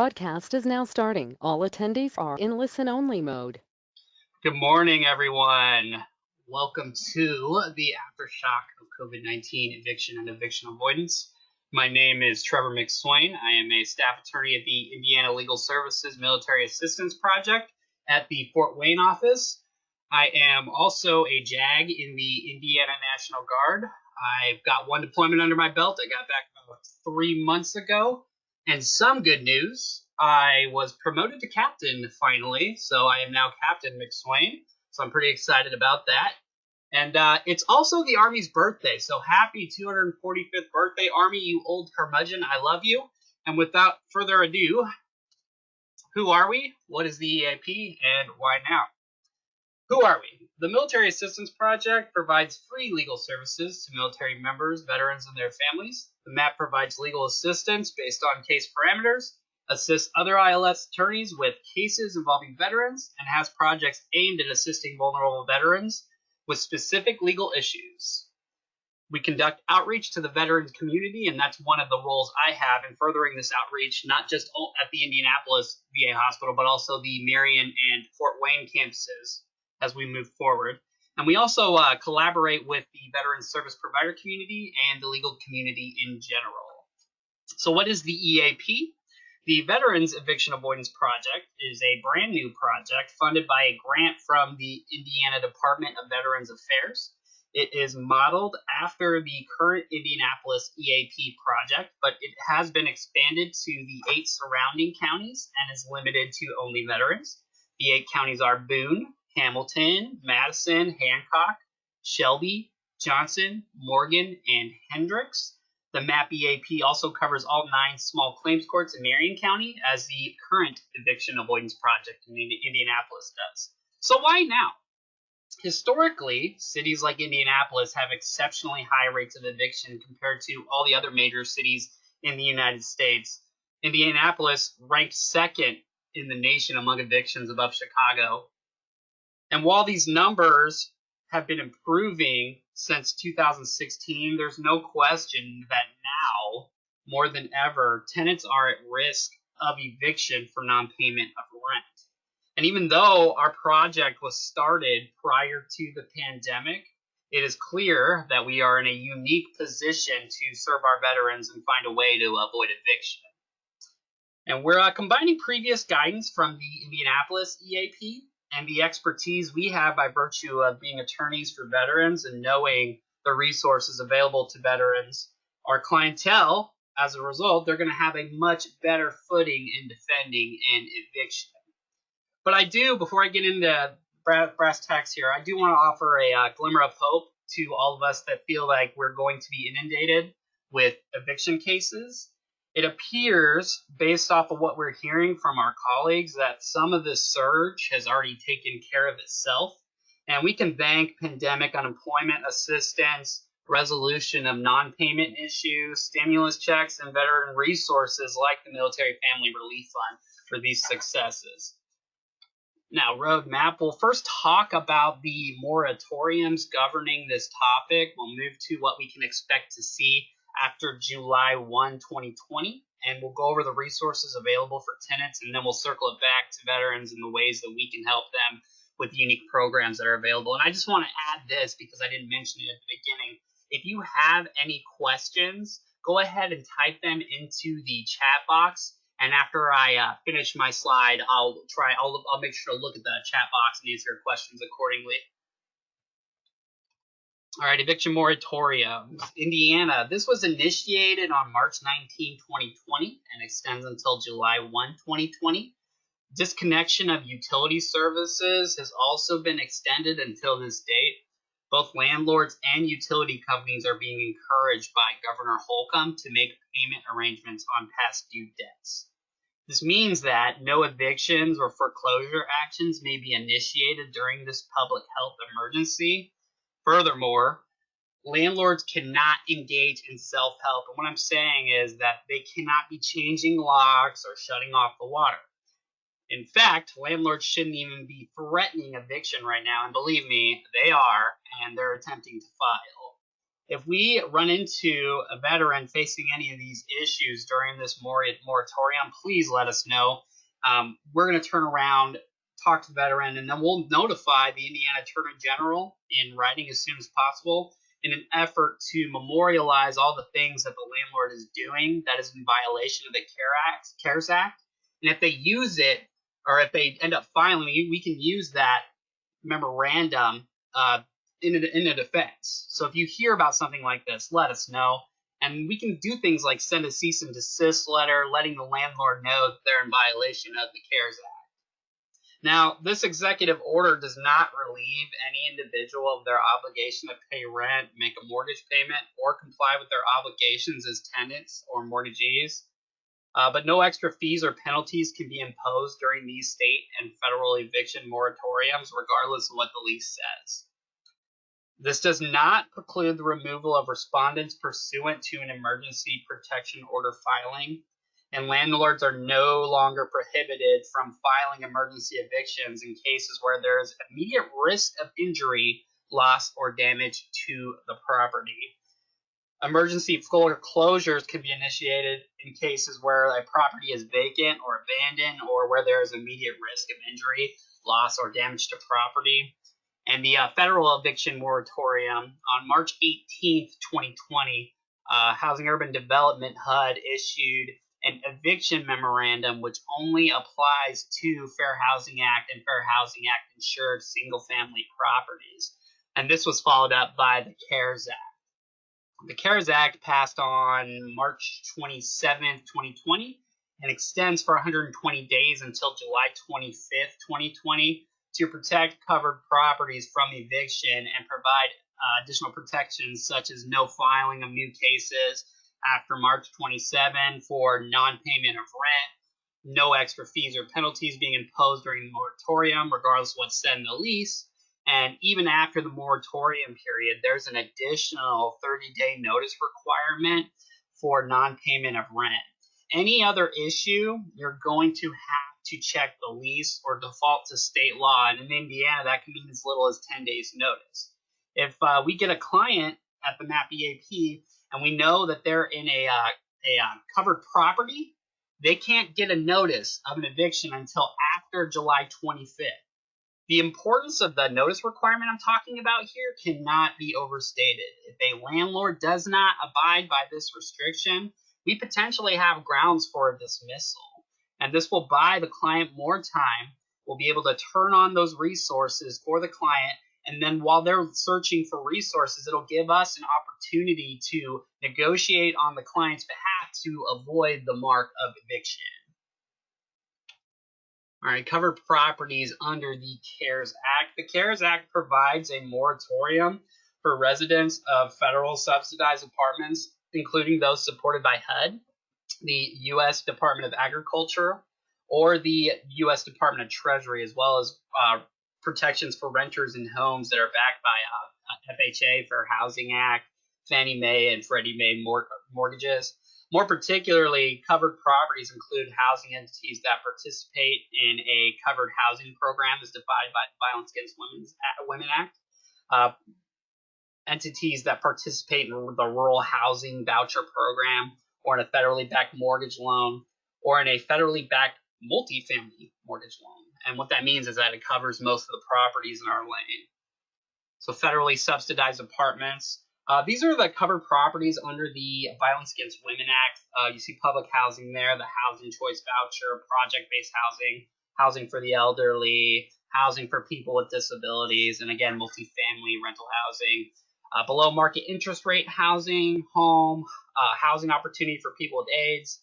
Broadcast is now starting. All attendees are in listen-only mode. Good morning, everyone. Welcome to the Aftershock of COVID-19 Eviction and Eviction Avoidance. My name is Trever McSwain. I am a staff attorney at the Indiana Legal Services Military Assistance Project at the Fort Wayne office. I am also a JAG in the Indiana National Guard. I've got one deployment under my belt. I got back about 3 months ago. And some good news, I was promoted to captain finally, so I am now Captain McSwain, so I'm pretty excited about that. And it's also the Army's birthday, so happy 245th birthday, Army, you old curmudgeon, I love you. And without further ado, who are we? What is the EAP, and why now? Who are we? The Military Assistance Project provides free legal services to military members, veterans, and their families. The MAP provides legal assistance based on case parameters, assists other ILS attorneys with cases involving veterans, and has projects aimed at assisting vulnerable veterans with specific legal issues. We conduct outreach to the veterans community, and that's one of the roles I have in furthering this outreach, not just at the Indianapolis VA hospital, but also the Marion and Fort Wayne campuses as we move forward. And we also collaborate with the veteran service provider community and the legal community in general. So what is the EAP? The Veterans Eviction Avoidance Project is a brand new project funded by a grant from the Indiana Department of Veterans Affairs. It is modeled after the current Indianapolis EAP project, but it has been expanded to the 8 surrounding counties and is limited to only veterans. The 8 counties are Boone, Hamilton, Madison, Hancock, Shelby, Johnson, Morgan, and Hendricks. The MAP EAP also covers all 9 small claims courts in Marion County, as the current Eviction Avoidance Project in Indianapolis does. So why now? Historically, cities like Indianapolis have exceptionally high rates of eviction compared to all the other major cities in the United States. Indianapolis ranked second in the nation among evictions above Chicago. And while these numbers have been improving since 2016, there's no question that now, more than ever, tenants are at risk of eviction for non-payment of rent. And even though our project was started prior to the pandemic, it is clear that we are in a unique position to serve our veterans and find a way to avoid eviction. And we're combining previous guidance from the Indianapolis EAP and the expertise we have by virtue of being attorneys for veterans and knowing the resources available to veterans. Our clientele, as a result, they're going to have a much better footing in defending an eviction. But I do, before I get into brass tacks here, I do want to offer a glimmer of hope to all of us that feel like we're going to be inundated with eviction cases. It appears, based off of what we're hearing from our colleagues, that some of this surge has already taken care of itself. And we can thank pandemic unemployment assistance, resolution of non-payment issues, stimulus checks, and veteran resources like the Military Family Relief Fund for these successes. Now, roadmap, we'll first talk about the moratoriums governing this topic. We'll move to what we can expect to see after July 1, 2020, and we'll go over the resources available for tenants, and then we'll circle it back to veterans and the ways that we can help them with unique programs that are available. And I just want to add this because I didn't mention it at the beginning. If you have any questions, go ahead and type them into the chat box. And after I finish my slide, I'll make sure to look at the chat box and answer your questions accordingly. All right, eviction moratoriums. Indiana, this was initiated on March 19, 2020 and extends until July 1, 2020. Disconnection of utility services has also been extended until this date. Both landlords and utility companies are being encouraged by Governor Holcomb to make payment arrangements on past due debts. This means that no evictions or foreclosure actions may be initiated during this public health emergency. Furthermore, landlords cannot engage in self-help. And what I'm saying is that they cannot be changing locks or shutting off the water. In fact, landlords shouldn't even be threatening eviction right now. And believe me, they are, and they're attempting to file. If we run into a veteran facing any of these issues during this moratorium, please let us know. We're going to turn around, talk to the veteran, and then we'll notify the Indiana Attorney General in writing as soon as possible in an effort to memorialize all the things that the landlord is doing that is in violation of the CARES Act. And if they use it, or if they end up filing, we can use that memorandum in a defense. So if you hear about something like this, let us know. And we can do things like send a cease and desist letter, letting the landlord know that they're in violation of the CARES Act. Now, this executive order does not relieve any individual of their obligation to pay rent, make a mortgage payment, or comply with their obligations as tenants or mortgagees. But no extra fees or penalties can be imposed during these state and federal eviction moratoriums, regardless of what the lease says. This does not preclude the removal of respondents pursuant to an emergency protection order filing, and landlords are no longer prohibited from filing emergency evictions in cases where there is immediate risk of injury, loss, or damage to the property. Emergency foreclosures can be initiated in cases where a property is vacant or abandoned, or where there is immediate risk of injury, loss, or damage to property. And the federal eviction moratorium on March 18th, 2020, Housing Urban Development HUD issued an eviction memorandum which only applies to Fair Housing Act and Fair Housing Act insured single-family properties. And this was followed up by the CARES Act. The CARES Act passed on March 27th, 2020, and extends for 120 days until July 25th, 2020, to protect covered properties from eviction and provide additional protections such as no filing of new cases after March 27 for non-payment of rent, no extra fees or penalties being imposed during the moratorium, regardless of what's said in the lease. And even after the moratorium period, there's an additional 30-day notice requirement for non-payment of rent. Any other issue, you're going to have to check the lease or default to state law. And in Indiana, that can mean as little as 10 days notice. If we get a client at the MAP EAP and we know that they're in a covered property, they can't get a notice of an eviction until after July 25th. The importance of the notice requirement I'm talking about here cannot be overstated. If a landlord does not abide by this restriction, we potentially have grounds for a dismissal. And this will buy the client more time. We'll be able to turn on those resources for the client. And then while they're searching for resources, it'll give us an opportunity to negotiate on the client's behalf to avoid the mark of eviction. All right, covered properties under the CARES Act. The CARES Act provides a moratorium for residents of federal subsidized apartments, including those supported by HUD, the U.S. Department of Agriculture, or the U.S. Department of Treasury, as well as protections for renters in homes that are backed by FHA, Fair Housing Act, Fannie Mae, and Freddie Mae mortgages. More particularly, covered properties include housing entities that participate in a covered housing program as defined by the Violence Against Women Act, entities that participate in the Rural Housing Voucher Program, or in a federally backed mortgage loan, or in a federally backed multifamily mortgage loan. And what that means is that it covers most of the properties in our lane. So federally subsidized apartments. These are the covered properties under the Violence Against Women Act. You see public housing there, the Housing Choice Voucher, project-based housing, housing for the elderly, housing for people with disabilities, and again, multifamily rental housing. Below market interest rate housing, home, housing opportunity for people with AIDS.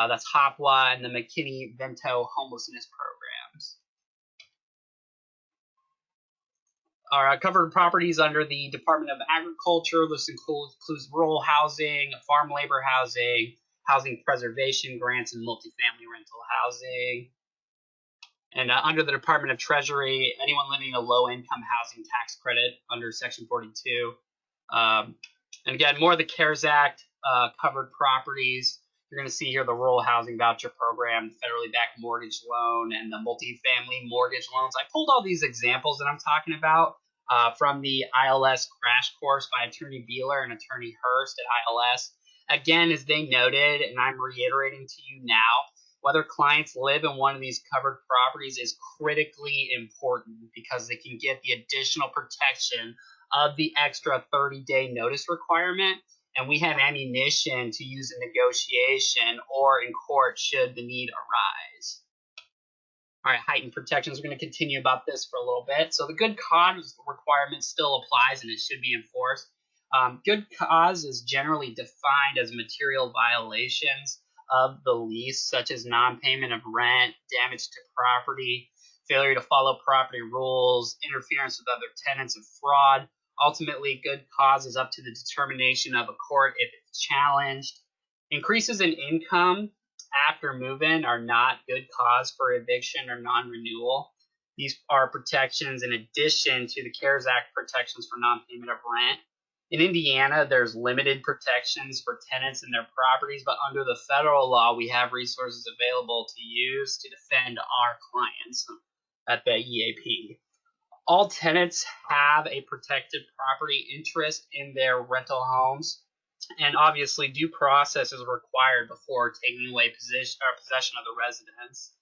That's HOPWA and the McKinney-Vento homelessness programs. Are covered properties under the Department of Agriculture. This includes rural housing, farm labor housing, housing preservation grants, and multifamily rental housing. And under the Department of Treasury, anyone living in a low-income housing tax credit under Section 42. And again, more of the CARES Act covered properties. You're going to see here the Rural Housing Voucher Program, the federally backed mortgage loan, and the multifamily mortgage loans. I pulled all these examples that I'm talking about from the ILS crash course by Attorney Beeler and Attorney Hurst at ILS. Again, as they noted, and I'm reiterating to you now, whether clients live in one of these covered properties is critically important because they can get the additional protection of the extra 30-day notice requirement, and we have ammunition to use in negotiation or in court should the need arise. All right, heightened protections. We're going to continue about this for a little bit. So the good cause requirement still applies and it should be enforced. Good cause is generally defined as material violations of the lease, such as non-payment of rent, damage to property, failure to follow property rules, interference with other tenants, and fraud. Ultimately, good cause is up to the determination of a court if it's challenged. Increases in income after move-in are not good cause for eviction or non-renewal. These are protections in addition to the CARES Act protections for non-payment of rent. In Indiana, there's limited protections for tenants and their properties, but under the federal law, we have resources available to use to defend our clients at the EAP. All tenants have a protected property interest in their rental homes, and obviously due process is required before taking away possession of the residence.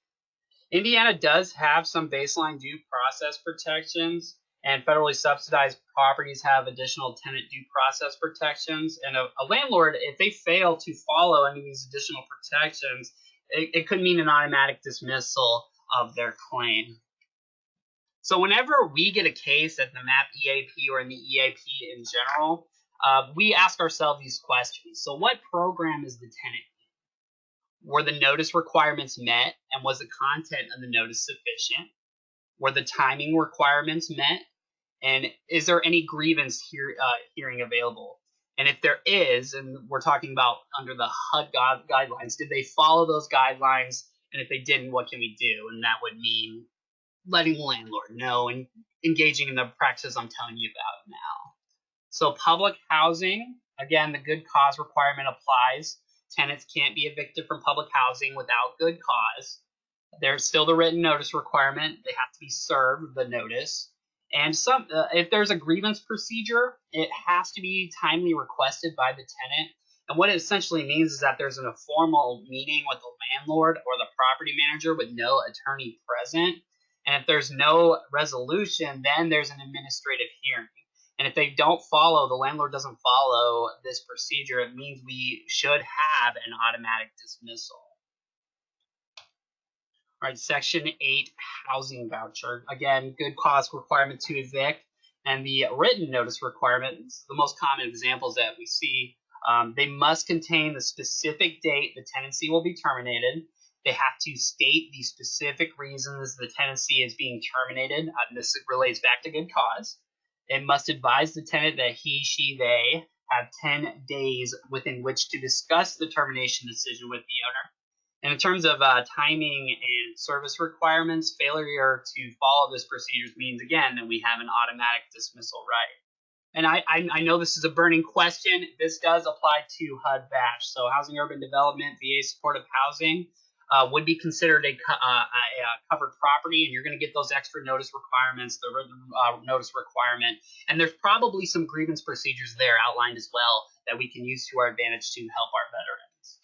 Indiana does have some baseline due process protections, and federally subsidized properties have additional tenant due process protections. And a landlord, if they fail to follow any of these additional protections, it could mean an automatic dismissal of their claim. So whenever we get a case at the MAP EAP or in the EAP in general, we ask ourselves these questions. So what program is the tenant in? Were the notice requirements met, and was the content of the notice sufficient? Were the timing requirements met? And is there any grievance hearing available? And if there is, and we're talking about under the HUD guidelines, did they follow those guidelines? And if they didn't, what can we do? And that would mean letting the landlord know and engaging in the practice I'm telling you about now. So public housing, again, the good cause requirement applies. Tenants can't be evicted from public housing without good cause. There's still the written notice requirement. They have to be served the notice. And if there's a grievance procedure, it has to be timely requested by the tenant. And what it essentially means is that there's an informal meeting with the landlord or the property manager with no attorney present. And if there's no resolution, then there's an administrative hearing. And if they don't follow, the landlord doesn't follow this procedure, it means we should have an automatic dismissal. All right, Section 8, housing voucher. Again, good cause requirement to evict. And the written notice requirements, the most common examples that we see, they must contain the specific date the tenancy will be terminated. They have to state the specific reasons the tenancy is being terminated. This relates back to good cause. It must advise the tenant that he, she, they have 10 days within which to discuss the termination decision with the owner. And in terms of timing and service requirements, failure to follow this procedure means, again, that we have an automatic dismissal right. And I know this is a burning question. This does apply to HUD-VASH. So Housing Urban Development, VA Supportive Housing would be considered a covered property, and you're going to get those extra notice requirements, the written notice requirement. And there's probably some grievance procedures there outlined as well that we can use to our advantage to help our veterans.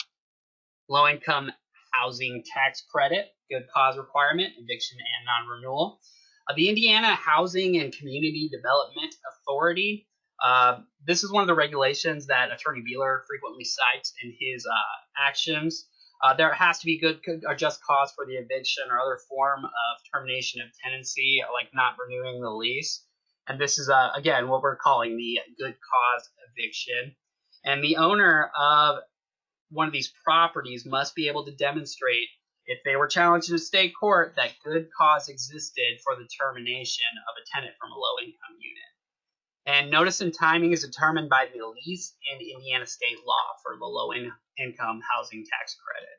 Low-income housing tax credit, good cause requirement, eviction and non-renewal. The Indiana Housing and Community Development Authority, this is one of the regulations that Attorney Beeler frequently cites in his actions. There has to be good or just cause for the eviction or other form of termination of tenancy, like not renewing the lease. And this is, again, what we're calling the good cause eviction. And the owner of one of these properties must be able to demonstrate, if they were challenged in a state court, that good cause existed for the termination of a tenant from a low-income unit. And notice and timing is determined by the lease and Indiana state law for the low-income housing tax credit.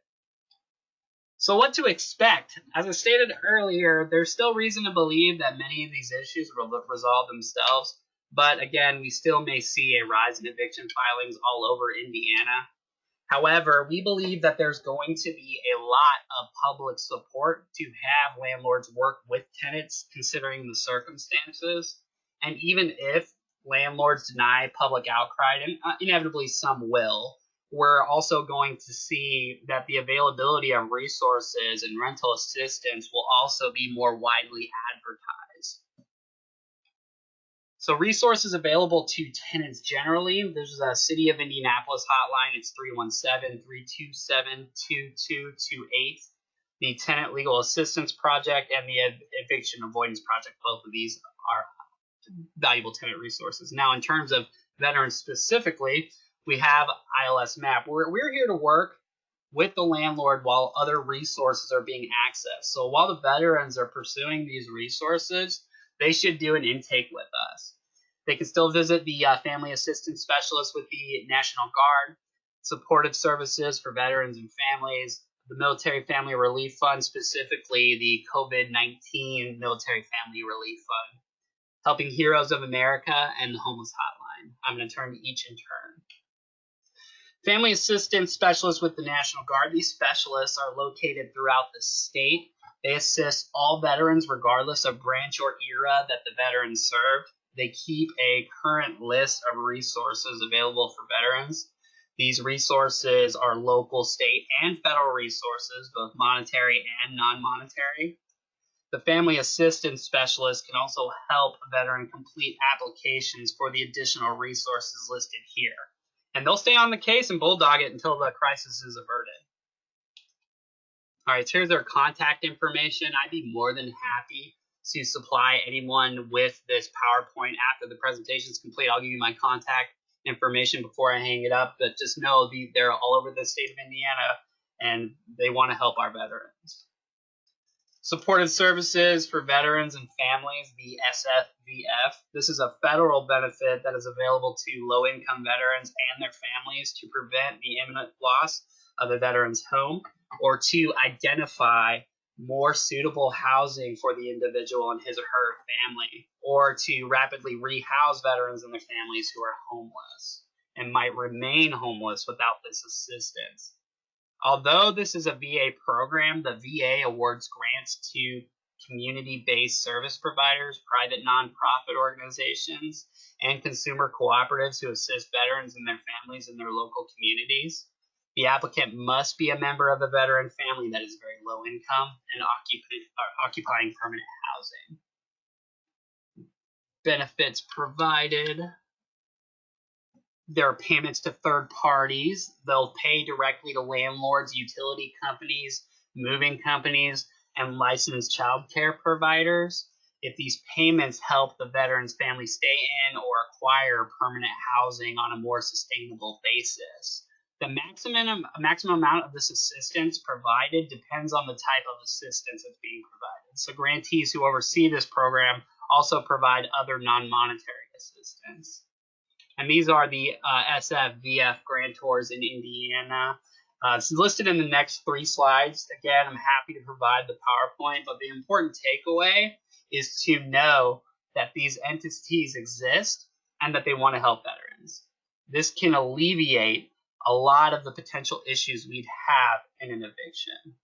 So what to expect? As I stated earlier, there's still reason to believe that many of these issues will resolve themselves. But again, we still may see a rise in eviction filings all over Indiana. However, we believe that there's going to be a lot of public support to have landlords work with tenants considering the circumstances. And even if landlords deny public outcry, and inevitably some will, we're also going to see that the availability of resources and rental assistance will also be more widely advertised. So resources available to tenants generally, there's a City of Indianapolis hotline. It's 317-327-2228. The Tenant Legal Assistance Project and the Eviction Avoidance Project, both of these are valuable tenant resources. Now, in terms of veterans specifically, we have ILS MAP. We're here to work with the landlord while other resources are being accessed. So while the veterans are pursuing these resources, they should do an intake with us. They can still visit the family assistance specialist with the National Guard, supportive services for veterans and families, the Military Family Relief Fund, specifically the COVID-19 Military Family Relief Fund, Helping Heroes of America, and the Homeless Hotline. I'm going to turn to each in turn. Family assistance specialists with the National Guard. These specialists are located throughout the state. They assist all veterans regardless of branch or era that the veteran served. They keep a current list of resources available for veterans. These resources are local, state, and federal resources, both monetary and non-monetary. The family assistance specialist can also help a veteran complete applications for the additional resources listed here. And they'll stay on the case and bulldog it until the crisis is averted. All right, so here's their contact information. I'd be more than happy to supply anyone with this PowerPoint after the presentation is complete. I'll give you my contact information before I hang it up, but just know they're all over the state of Indiana, and they want to help our veterans. Supportive services for veterans and families, the SFVF. This is a federal benefit that is available to low-income veterans and their families to prevent the imminent loss of the veteran's home or to identify more suitable housing for the individual and his or her family, or to rapidly rehouse veterans and their families who are homeless and might remain homeless without this assistance. Although this is a VA program, the VA awards grants to community-based service providers, private nonprofit organizations, and consumer cooperatives who assist veterans and their families in their local communities. The applicant must be a member of a veteran family that is very low income and occupying permanent housing. Benefits provided. There are payments to third parties. They'll pay directly to landlords, utility companies, moving companies, and licensed child care providers if these payments help the veteran's family stay in or acquire permanent housing on a more sustainable basis. The maximum amount of this assistance provided depends on the type of assistance that's being provided. So grantees who oversee this program also provide other non-monetary assistance. And these are the SFVF grantors in Indiana. It's listed in the next 3 slides. Again, I'm happy to provide the PowerPoint, but the important takeaway is to know that these entities exist and that they want to help veterans. This can alleviate a lot of the potential issues we'd have in an eviction.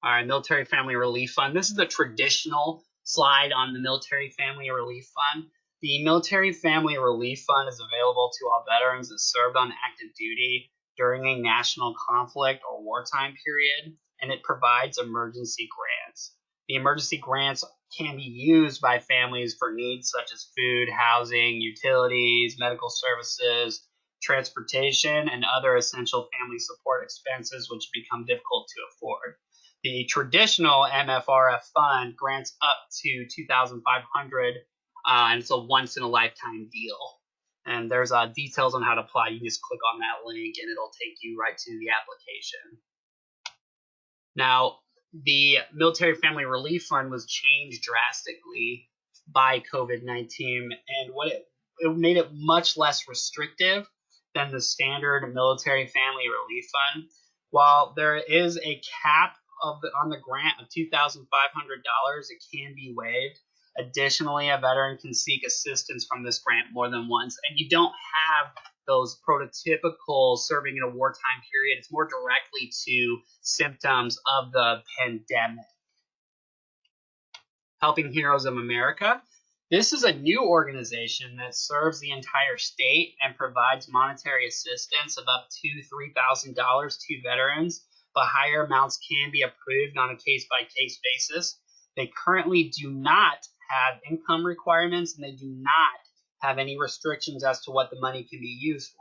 All right, Military Family Relief Fund. This is the traditional slide on the Military Family Relief Fund. The Military Family Relief Fund is available to all veterans that served on active duty during a national conflict or wartime period, and it provides emergency grants. The emergency grants can be used by families for needs such as food, housing, utilities, medical services, transportation, and other essential family support expenses which become difficult to afford. The traditional MFRF fund grants up to $2,500, and it's a once-in-a-lifetime deal. And there's details on how to apply. You can just click on that link, and it'll take you right to the application. Now, the Military Family Relief Fund was changed drastically by COVID-19, and it made it much less restrictive than the standard Military Family Relief Fund. While there is a cap on the grant of $2,500, it can be waived. Additionally, a veteran can seek assistance from this grant more than once, and you don't have those prototypical serving in a wartime period. It's more directly to symptoms of the pandemic. Helping Heroes of America. This is a new organization that serves the entire state and provides monetary assistance of up to $3,000 to veterans, but higher amounts can be approved on a case-by-case basis. They currently do not have income requirements, and they do not have any restrictions as to what the money can be used for.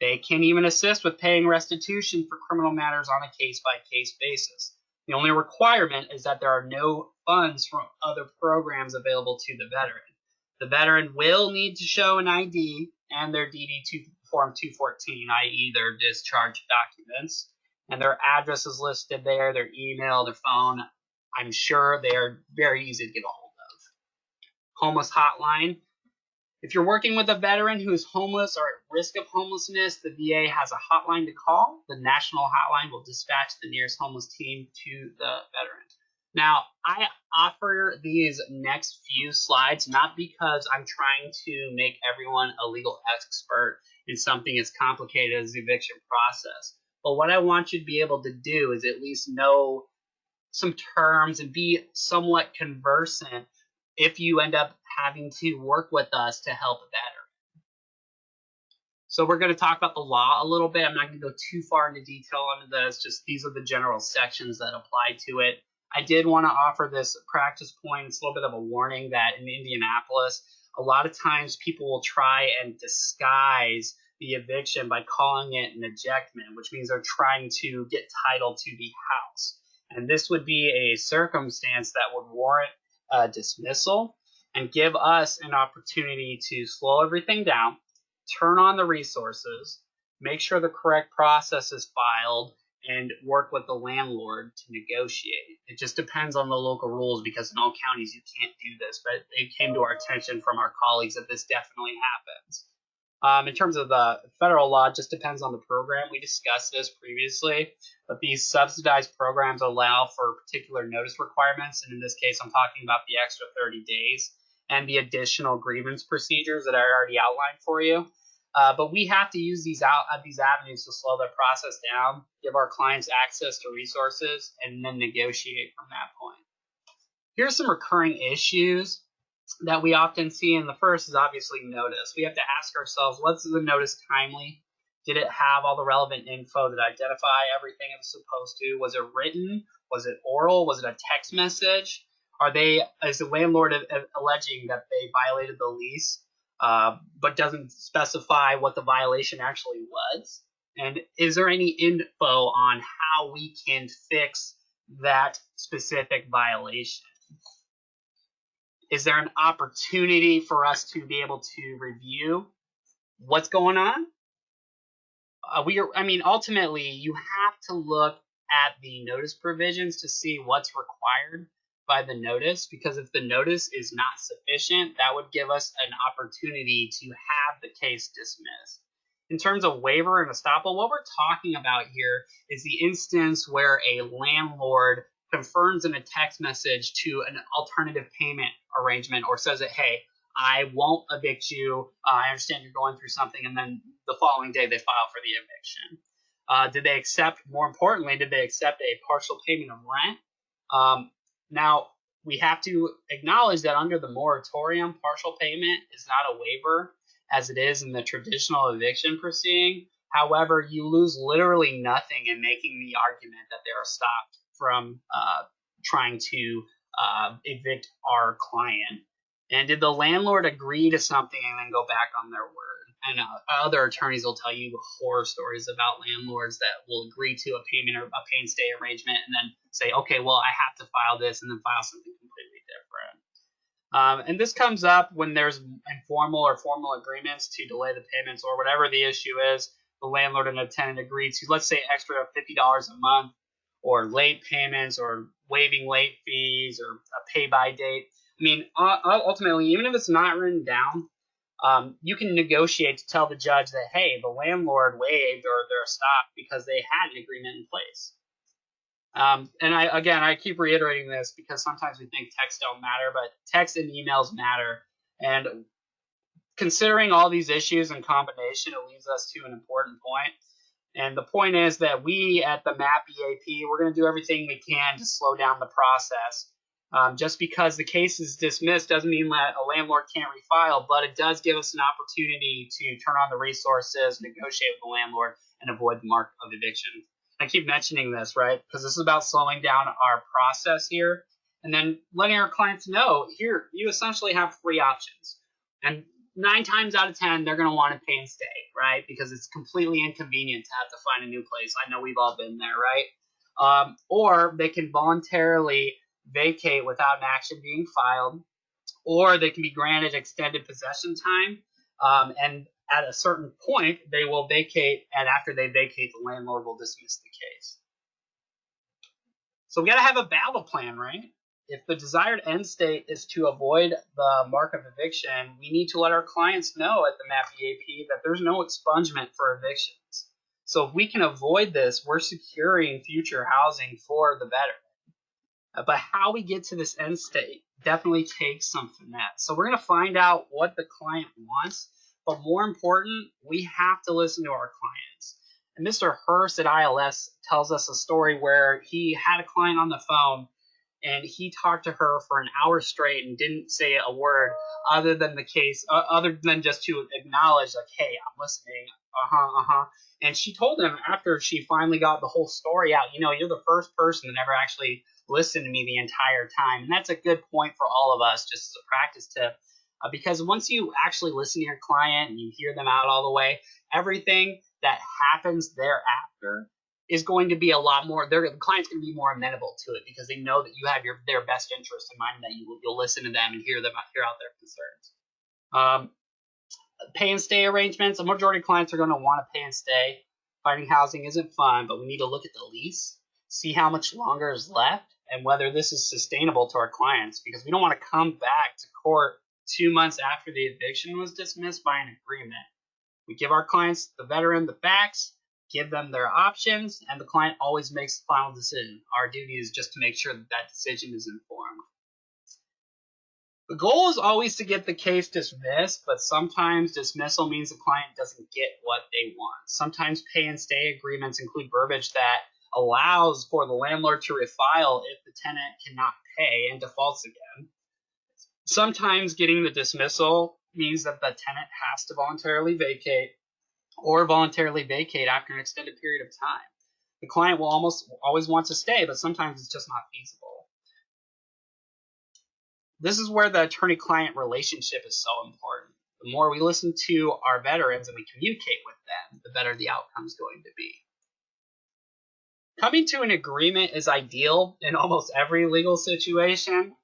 They can even assist with paying restitution for criminal matters on a case-by-case basis. The only requirement is that there are no funds from other programs available to the veteran. The veteran will need to show an ID and their DD Form 214, i.e. their discharge documents, and their address is listed there, their email, their phone. I'm sure they are very easy to get a hold of. Homeless hotline. If you're working with a veteran who is homeless or at risk of homelessness, the VA has a hotline to call. The national hotline will dispatch the nearest homeless team to the veteran. Now, I offer these next few slides not because I'm trying to make everyone a legal expert in something as complicated as the eviction process, but what I want you to be able to do is at least know some terms and be somewhat conversant if you end up having to work with us to help a veteran. So we're going to talk about the law a little bit. I'm not going to go too far into detail on this, just these are the general sections that apply to it. I did want to offer this practice point. It's a little bit of a warning that in Indianapolis, a lot of times people will try and disguise the eviction by calling it an ejectment, which means they're trying to get title to the house. And this would be a circumstance that would warrant dismissal and give us an opportunity to slow everything down, turn on the resources, make sure the correct process is filed, and work with the landlord to negotiate. It just depends on the local rules because in all counties you can't do this, but it came to our attention from our colleagues that this definitely happens. In terms of the federal law, it just depends on the program. We discussed this previously, but these subsidized programs allow for particular notice requirements, and in this case I'm talking about the extra 30 days and the additional grievance procedures that I already outlined for you. But we have to use these avenues to slow the process down, give our clients access to resources, and then negotiate from that point. Here's some recurring issues that we often see, and the first is obviously notice. We have to ask ourselves, was the notice timely? Did it have all the relevant info that identify everything it was supposed to? Was it written? Was it oral? Was it a text message? Is the landlord alleging that they violated the lease, but doesn't specify what the violation actually was? And is there any info on how we can fix that specific violation? Is there an opportunity for us to be able to review what's going on? Ultimately, you have to look at the notice provisions to see what's required by the notice, because if the notice is not sufficient, that would give us an opportunity to have the case dismissed. In terms of waiver and estoppel, what we're talking about here is the instance where a landlord confirms in a text message to an alternative payment arrangement or says that, hey, I won't evict you, I understand you're going through something, and then the following day they file for the eviction. More importantly, did they accept a partial payment of rent? Now, we have to acknowledge that under the moratorium, partial payment is not a waiver as it is in the traditional eviction proceeding. However, you lose literally nothing in making the argument that they are stopped from trying to evict our client. And did the landlord agree to something and then go back on their word? And other attorneys will tell you horror stories about landlords that will agree to a payment or a pay and stay arrangement and then say, okay, well, I have to file this, and then file something completely different. And this comes up when there's informal or formal agreements to delay the payments or whatever the issue is. The landlord and the tenant agree to, let's say, extra $50 a month, or late payments, or waiving late fees, or a pay-by date. Ultimately, even if it's not written down, you can negotiate to tell the judge that, hey, the landlord waived or they're stopped because they had an agreement in place. And I keep reiterating this because sometimes we think text don't matter, but text and emails matter. And considering all these issues in combination, it leads us to an important point. And the point is that we at the MAP EAP, we're going to do everything we can to slow down the process. Just because the case is dismissed doesn't mean that a landlord can't refile, but it does give us an opportunity to turn on the resources, negotiate with the landlord, and avoid the mark of eviction. I keep mentioning this, right? Because this is about slowing down our process here and then letting our clients know, here, you essentially have 3 options. And 9 times out of 10, they're going to want to pay and stay, right? Because it's completely inconvenient to have to find a new place. I know we've all been there, right? Or they can voluntarily vacate without an action being filed, or they can be granted extended possession time, and at a certain point, they will vacate, and after they vacate, the landlord will dismiss the case. So we got to have a battle plan, right? If the desired end state is to avoid the mark of eviction, we need to let our clients know at the MAP EAP that there's no expungement for evictions. So if we can avoid this, we're securing future housing for the veteran. But how we get to this end state definitely takes some finesse. So we're going to find out what the client wants, but more important, we have to listen to our clients. And Mr. Hurst at ILS tells us a story where he had a client on the phone and he talked to her for an hour straight and didn't say a word other than other than just to acknowledge, like, hey, I'm listening, and she told him after she finally got the whole story out, you're the first person that ever actually listened to me the entire time. And that's a good point for all of us, just as a practice tip, because once you actually listen to your client and you hear them out all the way, everything that happens thereafter is going to be a lot more, the client's going to be more amenable to it because they know that you have their best interest in mind, and that you'll listen to them and hear out their concerns. Pay and stay arrangements. A majority of clients are going to want to pay and stay. Finding housing isn't fun, but we need to look at the lease, see how much longer is left, and whether this is sustainable to our clients, because we don't want to come back to court 2 months after the eviction was dismissed by an agreement. We give our clients, the veteran, the facts, give them their options, and the client always makes the final decision. Our duty is just to make sure that decision is informed. The goal is always to get the case dismissed, but sometimes dismissal means the client doesn't get what they want. Sometimes pay and stay agreements include verbiage that allows for the landlord to refile if the tenant cannot pay and defaults again. Sometimes getting the dismissal means that the tenant has to voluntarily vacate or voluntarily vacate after an extended period of time. The client will almost always want to stay, but sometimes it's just not feasible. This is where the attorney-client relationship is so important. The more we listen to our veterans and we communicate with them, the better the outcome is going to be. Coming to an agreement is ideal in almost every legal situation.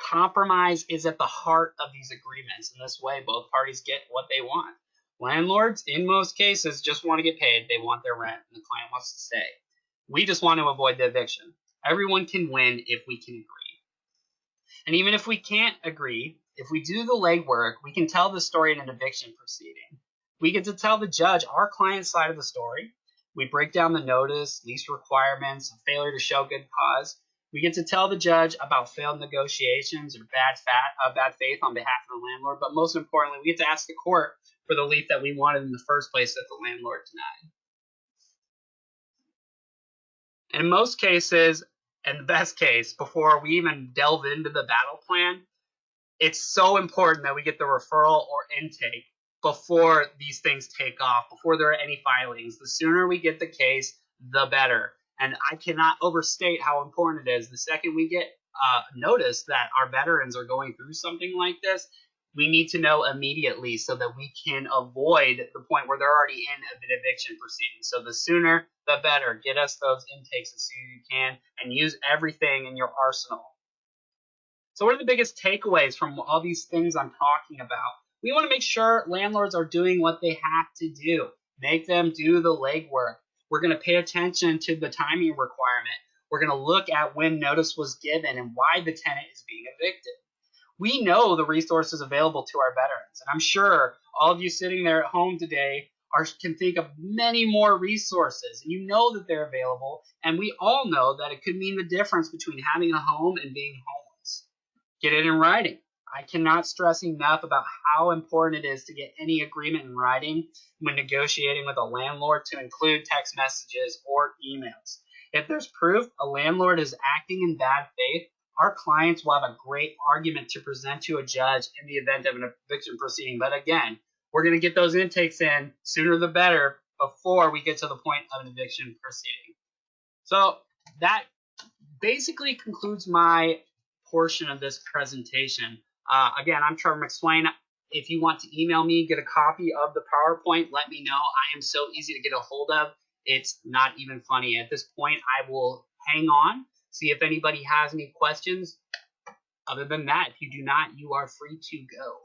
Compromise is at the heart of these agreements. In this way, both parties get what they want. Landlords, in most cases, just want to get paid. They want their rent, and the client wants to stay. We just want to avoid the eviction. Everyone can win if we can agree. And even if we can't agree, if we do the legwork, we can tell the story in an eviction proceeding. We get to tell the judge our client's side of the story. We break down the notice, lease requirements, failure to show good cause. We get to tell the judge about failed negotiations or bad faith on behalf of the landlord. But most importantly, we get to ask the court for the relief that we wanted in the first place that the landlord denied. And in most cases, and the best case, before we even delve into the battle plan, it's so important that we get the referral or intake before these things take off, before there are any filings. The sooner we get the case, the better. And I cannot overstate how important it is. The second we get notice that our veterans are going through something like this, we need to know immediately so that we can avoid the point where they're already in an eviction proceeding. So the sooner, the better. Get us those intakes as soon as you can and use everything in your arsenal. So what are the biggest takeaways from all these things I'm talking about? We want to make sure landlords are doing what they have to do. Make them do the legwork. We're going to pay attention to the timing requirement. We're going to look at when notice was given and why the tenant is being evicted. We know the resources available to our veterans, and I'm sure all of you sitting there at home today can think of many more resources, and you know that they're available, and we all know that it could mean the difference between having a home and being homeless. Get it in writing. I cannot stress enough about how important it is to get any agreement in writing when negotiating with a landlord, to include text messages or emails. If there's proof a landlord is acting in bad faith, our clients will have a great argument to present to a judge in the event of an eviction proceeding. But again, we're going to get those intakes in sooner the better before we get to the point of an eviction proceeding. So that basically concludes my portion of this presentation. Again, I'm Trever McSwain. If you want to email me, get a copy of the PowerPoint, let me know. I am so easy to get a hold of. It's not even funny. At this point, I will hang on, see if anybody has any questions. Other than that, if you do not, you are free to go.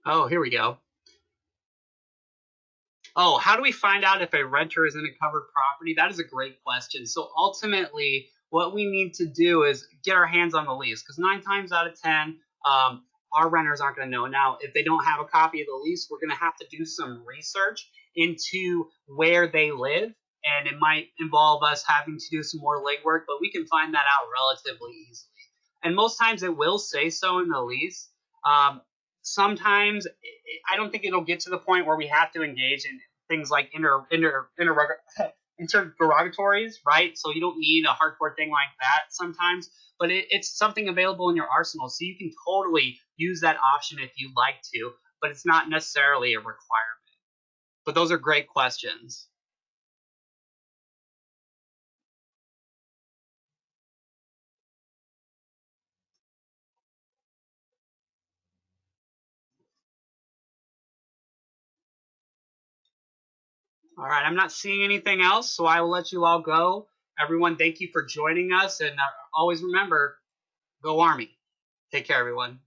Oh, here we go. Oh, how do we find out if a renter is in a covered property? That is a great question. So ultimately, what we need to do is get our hands on the lease, because 9 times out of 10, our renters aren't going to know. Now, if they don't have a copy of the lease, we're going to have to do some research into where they live, and it might involve us having to do some more legwork, but we can find that out relatively easily. And most times it will say so in the lease. Sometimes I don't think it'll get to the point where we have to engage in things like interrogatories, right? So you don't need a hardcore thing like that sometimes, but it's something available in your arsenal, so you can totally use that option if you'd like to, but it's not necessarily a requirement. But those are great questions. All right, I'm not seeing anything else, so I will let you all go. Everyone, thank you for joining us, and always remember, go Army. Take care, everyone.